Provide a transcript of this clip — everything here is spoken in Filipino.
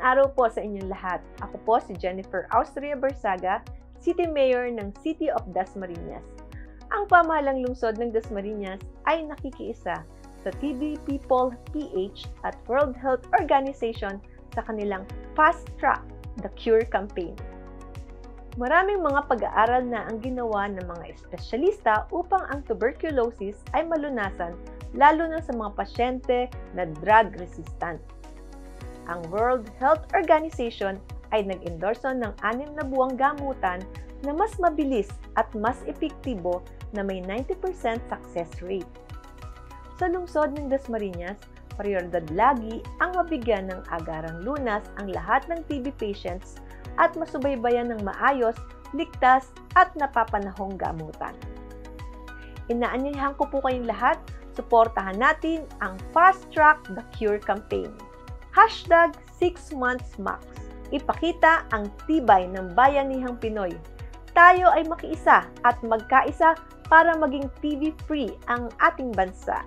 araw po sa inyong lahat. Ako po si Jennifer Austria Barsaga, City Mayor ng City of Dasmariñas. Ang pamahalang lungsod ng Dasmariñas ay nakikiisa sa TB People PH at World Health Organization sa kanilang Fast Track the Cure campaign. Maraming mga pag-aaral na ang ginawa ng mga espesyalista upang ang tuberculosis ay malunasan, lalo na sa mga pasyente na drug resistant. Ang World Health Organization ay nag-endorso ng 6 na buwang gamutan na mas mabilis at mas epektibo na may 90% success rate. Sa lungsod ng Dasmariñas, prioridad lagi ang mabigyan ng agarang lunas ang lahat ng TB patients at masubaybayan ng maayos, ligtas at napapanahong gamutan. Inaanyayahan ko po kayong lahat, suportahan natin ang Fast Track the Cure campaign. #6monthsmax. Ipakita ang tibay ng bayanihang Pinoy. Tayo ay makiisa at magkaisa para maging TB-free ang ating bansa.